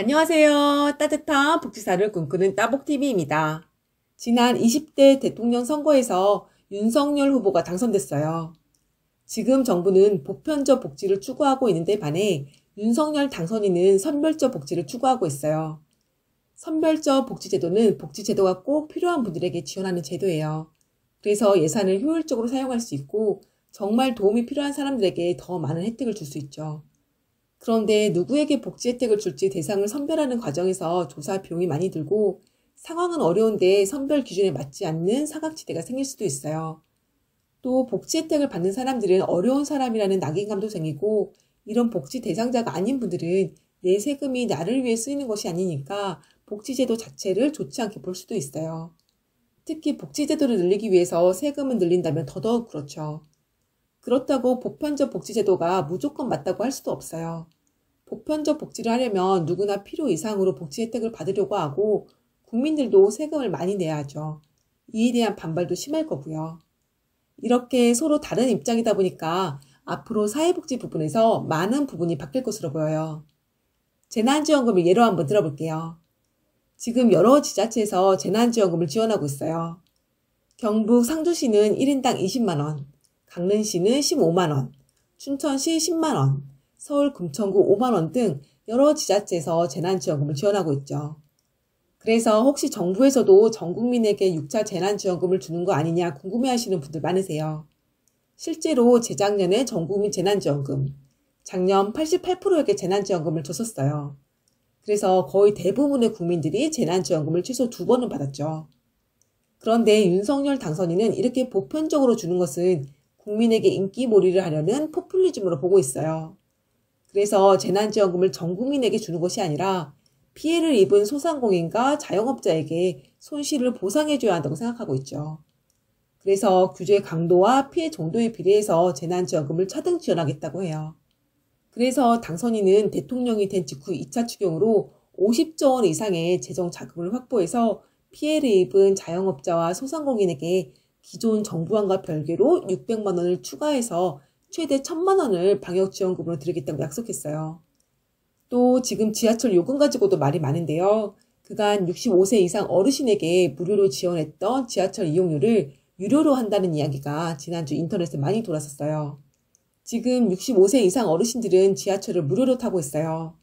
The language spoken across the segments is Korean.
안녕하세요. 따뜻한 복지사를 꿈꾸는 따복TV입니다. 지난 20대 대통령 선거에서 윤석열 후보가 당선됐어요. 지금 정부는 보편적 복지를 추구하고 있는데 반해 윤석열 당선인은 선별적 복지를 추구하고 있어요. 선별적 복지제도는 복지제도가 꼭 필요한 분들에게 지원하는 제도예요. 그래서 예산을 효율적으로 사용할 수 있고 정말 도움이 필요한 사람들에게 더 많은 혜택을 줄 수 있죠. 그런데 누구에게 복지 혜택을 줄지 대상을 선별하는 과정에서 조사 비용이 많이 들고 상황은 어려운데 선별 기준에 맞지 않는 사각지대가 생길 수도 있어요. 또 복지 혜택을 받는 사람들은 어려운 사람이라는 낙인감도 생기고 이런 복지 대상자가 아닌 분들은 내 세금이 나를 위해 쓰이는 것이 아니니까 복지제도 자체를 좋지 않게 볼 수도 있어요. 특히 복지제도를 늘리기 위해서 세금을 늘린다면 더더욱 그렇죠. 그렇다고 보편적 복지제도가 무조건 맞다고 할 수도 없어요. 보편적 복지를 하려면 누구나 필요 이상으로 복지 혜택을 받으려고 하고 국민들도 세금을 많이 내야 하죠. 이에 대한 반발도 심할 거고요. 이렇게 서로 다른 입장이다 보니까 앞으로 사회복지 부분에서 많은 부분이 바뀔 것으로 보여요. 재난지원금을 예로 한번 들어볼게요. 지금 여러 지자체에서 재난지원금을 지원하고 있어요. 경북 상주시는 1인당 20만원, 강릉시는 15만원, 춘천시 10만원, 서울 금천구 5만원 등 여러 지자체에서 재난지원금을 지원하고 있죠. 그래서 혹시 정부에서도 전 국민에게 6차 재난지원금을 주는 거 아니냐 궁금해하시는 분들 많으세요. 실제로 재작년에 전국민 재난지원금, 작년 88%에게 재난지원금을 줬었어요. 그래서 거의 대부분의 국민들이 재난지원금을 최소 2번은 받았죠. 그런데 윤석열 당선인은 이렇게 보편적으로 주는 것은 국민에게 인기몰이를 하려는 포퓰리즘으로 보고 있어요. 그래서 재난지원금을 전 국민에게 주는 것이 아니라 피해를 입은 소상공인과 자영업자에게 손실을 보상해줘야 한다고 생각하고 있죠. 그래서 규제 강도와 피해 정도에 비례해서 재난지원금을 차등 지원하겠다고 해요. 그래서 당선인은 대통령이 된 직후 2차 추경으로 50조 원 이상의 재정 자금을 확보해서 피해를 입은 자영업자와 소상공인에게 기존 정부안과 별개로 600만 원을 추가해서 최대 1000만 원을 방역지원금으로 드리겠다고 약속했어요. 또 지금 지하철 요금 가지고도 말이 많은데요. 그간 65세 이상 어르신에게 무료로 지원했던 지하철 이용료를 유료로 한다는 이야기가 지난주 인터넷에 많이 돌았었어요. 지금 65세 이상 어르신들은 지하철을 무료로 타고 있어요.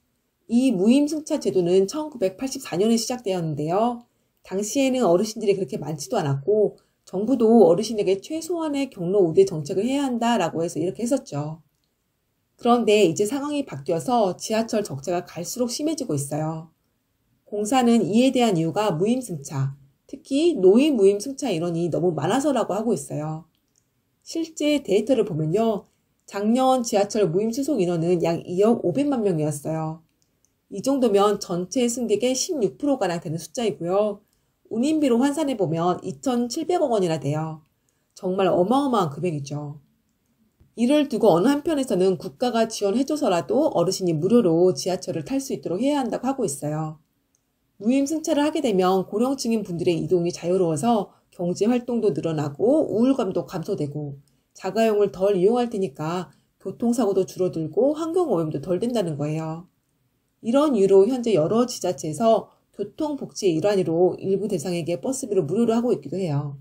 이 무임승차 제도는 1984년에 시작되었는데요. 당시에는 어르신들이 그렇게 많지도 않았고 정부도 어르신에게 최소한의 경로 우대 정책을 해야 한다라고 해서 이렇게 했었죠. 그런데 이제 상황이 바뀌어서 지하철 적자가 갈수록 심해지고 있어요. 공사는 이에 대한 이유가 무임승차, 특히 노인 무임승차 인원이 너무 많아서라고 하고 있어요. 실제 데이터를 보면요. 작년 지하철 무임 수속 인원은 약 2억 500만 명이었어요. 이 정도면 전체 승객의 16%가량 되는 숫자이고요. 운임비로 환산해보면 2,700억 원이나 돼요. 정말 어마어마한 금액이죠. 이를 두고 어느 한편에서는 국가가 지원해줘서라도 어르신이 무료로 지하철을 탈 수 있도록 해야 한다고 하고 있어요. 무임승차를 하게 되면 고령층인 분들의 이동이 자유로워서 경제활동도 늘어나고 우울감도 감소되고 자가용을 덜 이용할 테니까 교통사고도 줄어들고 환경오염도 덜 된다는 거예요. 이런 이유로 현재 여러 지자체에서 교통복지의 일환으로 일부 대상에게 버스비를 무료로 하고 있기도 해요.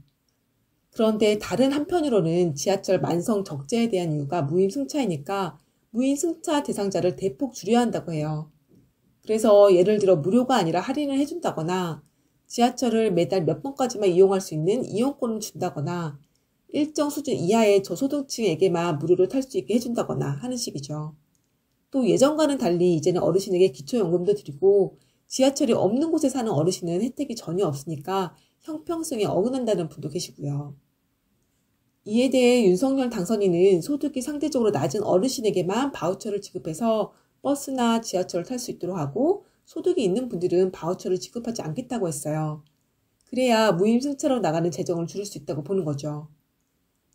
그런데 다른 한편으로는 지하철 만성 적자에 대한 이유가 무임승차이니까 무임승차 대상자를 대폭 줄여야 한다고 해요. 그래서 예를 들어 무료가 아니라 할인을 해준다거나 지하철을 매달 몇 번까지만 이용할 수 있는 이용권을 준다거나 일정 수준 이하의 저소득층에게만 무료로 탈 수 있게 해준다거나 하는 식이죠. 또 예전과는 달리 이제는 어르신에게 기초연금도 드리고 지하철이 없는 곳에 사는 어르신은 혜택이 전혀 없으니까 형평성에 어긋난다는 분도 계시고요. 이에 대해 윤석열 당선인은 소득이 상대적으로 낮은 어르신에게만 바우처를 지급해서 버스나 지하철을 탈 수 있도록 하고 소득이 있는 분들은 바우처를 지급하지 않겠다고 했어요. 그래야 무임승차로 나가는 재정을 줄일 수 있다고 보는 거죠.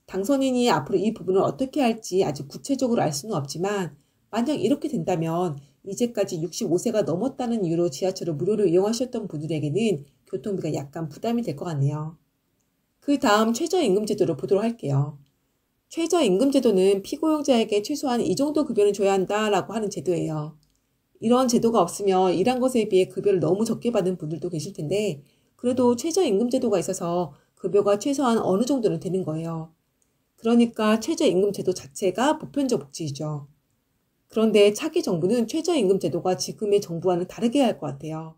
당선인이 앞으로 이 부분을 어떻게 할지 아직 구체적으로 알 수는 없지만 만약 이렇게 된다면 이제까지 65세가 넘었다는 이유로 지하철을 무료로 이용하셨던 분들에게는 교통비가 약간 부담이 될 것 같네요. 그 다음 최저임금제도를 보도록 할게요. 최저임금제도는 피고용자에게 최소한 이 정도 급여는 줘야 한다라고 하는 제도예요. 이런 제도가 없으면 일한 것에 비해 급여를 너무 적게 받은 분들도 계실 텐데 그래도 최저임금 제도가 있어서 급여가 최소한 어느 정도는 되는 거예요. 그러니까 최저임금 제도 자체가 보편적 복지이죠. 그런데 차기 정부는 최저임금 제도가 지금의 정부와는 다르게 할 것 같아요.